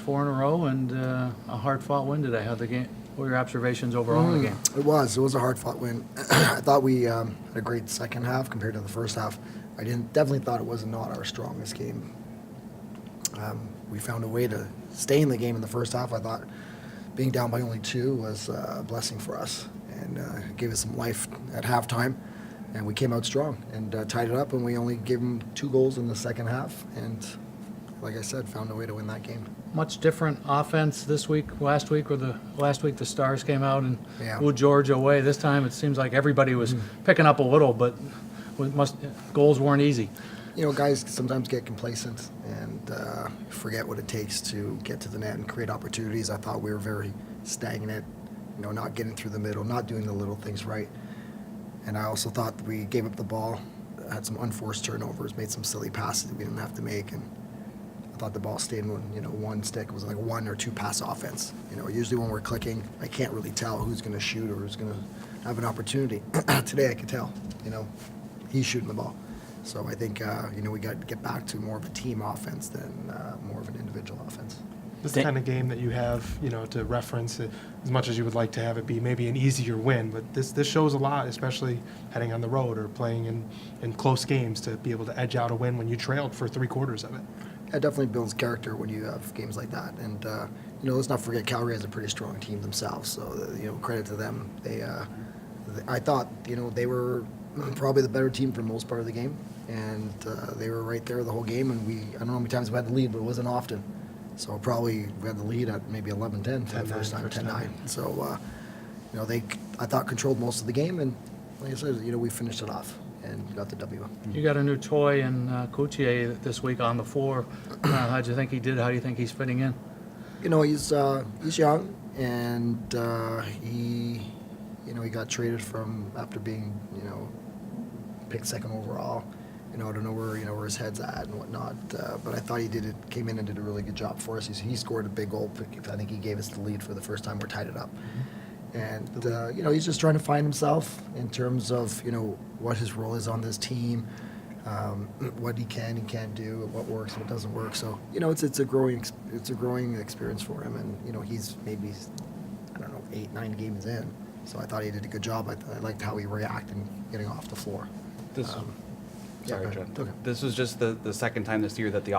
4 in a row, and a hard-fought win today. How the game? What were your observations overall in the game? It was a hard-fought win. I thought we had a great second half compared to the first half. I definitely thought it was not our strongest game. We found a way to stay in the game in the first half. I thought being down by only 2 was a blessing for us, and gave us some life at halftime. And we came out strong and tied it up, and we only gave them 2 goals in the second half. And like I said, found a way to win that game. Much different offense this week, last week the Stars came out and blew Georgia away. This time it seems like everybody was picking up a little, but goals weren't easy. You know, guys sometimes get complacent and forget what it takes to get to the net and create opportunities. I thought we were very stagnant, you know, not getting through the middle, not doing the little things right. And I also thought we gave up the ball, had some unforced turnovers, made some silly passes that we didn't have to make. And I thought the ball stayed in one stick. It was like 1 or 2 pass offense. You know, usually when we're clicking, I can't really tell who's going to shoot or who's going to have an opportunity. Today I could tell, you know, he's shooting the ball. So I think, we got to get back to more of a team offense than more of an individual offense. This is the kind of game that you have, to reference it, as much as you would like to have it be maybe an easier win. But this shows a lot, especially heading on the road or playing in close games, to be able to edge out a win when you trailed for 3/4 of it. It definitely builds character when you have games like that. And, let's not forget Calgary has a pretty strong team themselves. So, credit to them. I thought, they were probably the better team for the most part of the game. And they were right there the whole game. And I don't know how many times we had the lead, but it wasn't often. So probably we had the lead at maybe 11-10 for the first time, 10-9. So, I thought controlled most of the game. And like I said, we finished it off and got the W. You got a new toy in Coutier this week on the floor. How'd you think he did? How do you think he's fitting in? He's young, and he got traded from after being, picked second overall. I don't know where his head's at and whatnot, but I thought came in and did a really good job for us. He scored a big goal. I think he gave us the lead for the first time. We're tied it up. And, he's just trying to find himself in terms of, what his role is on this team, what he can and can't do, what works, what doesn't work. So, it's a growing experience for him. And, he's maybe, 8-9 games in. So I thought he did a good job. I liked how he reacted getting off the floor. Sorry, John. Okay. This was just the second time this year that the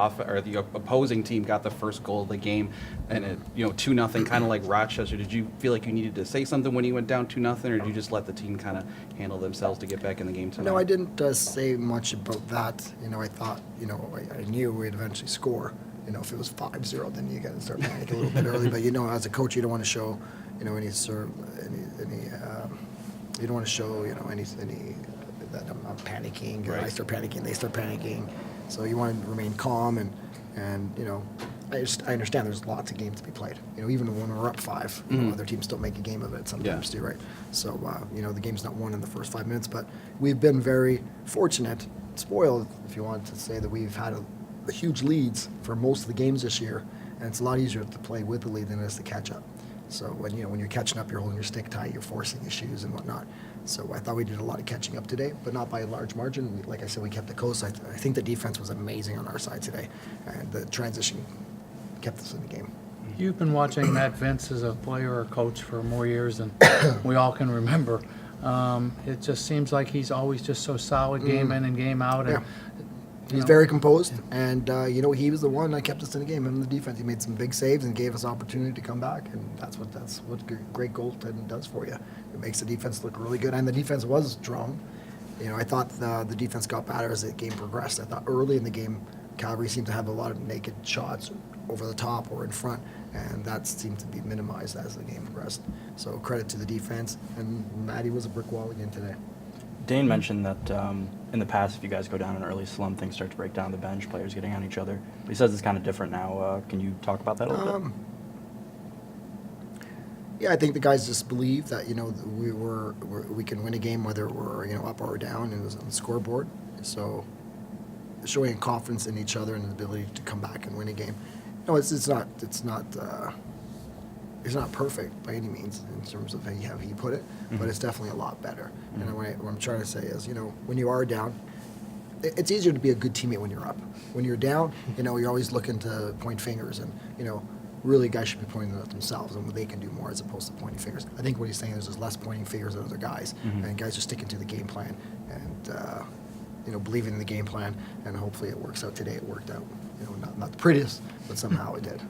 opposing team got the first goal of the game, and it 2-0, kind of like Rochester. Did you feel like you needed to say something when you went down 2-0, or did you just let the team kind of handle themselves to get back in the game tonight? No, I didn't say much about that. I thought I knew we'd eventually score. If it was 5-0, then you got to start panicking a little bit early. But as a coach, you don't want to show any sort of any you don't want to show any that I'm panicking, or I start panicking, they start panicking. So you want to remain calm and I understand there's lots of games to be played. Even when we're up 5, other teams still make a game of it sometimes too, right? So the game's not won in the first 5 minutes, but we've been very fortunate, spoiled, if you want to say, that we've had a huge leads for most of the games this year, and it's a lot easier to play with the lead than it is to catch up. So when you're catching up, you're holding your stick tight, you're forcing issues and whatnot. So I thought we did a lot of catching up today, but not by a large margin. Like I said, we kept it close. I think the defense was amazing on our side today, and the transition kept us in the game. You've been watching Matt Vince as a player or coach for more years than we all can remember. It just seems like he's always just so solid game in and game out. And, He's very composed, and he was the one that kept us in the game. Him and the defense, he made some big saves and gave us opportunity to come back, and that's what great goaltending does for you. It makes the defense look really good, and the defense was strong. I thought the defense got better as the game progressed. I thought early in the game, Calgary seemed to have a lot of naked shots over the top or in front, and that seemed to be minimized as the game progressed. So credit to the defense, and Matty was a brick wall again today. Dane mentioned that in the past, if you guys go down an early slump, things start to break down the bench, players getting on each other. But he says it's kind of different now. Can you talk about that a little bit? Yeah, I think the guys just believe that we can win a game whether we're up or down on the scoreboard. So showing confidence in each other and the ability to come back and win a game. It's not perfect by any means in terms of how you put it, but it's definitely a lot better. And what I'm trying to say is, when you are down, it's easier to be a good teammate when you're up. When you're down, you're always looking to point fingers and, really guys should be pointing at themselves and what they can do more as opposed to pointing fingers. I think what he's saying is there's less pointing fingers at other guys, and guys are sticking to the game plan and believing in the game plan, and hopefully it works out today. It worked out. Not the prettiest, but somehow it did.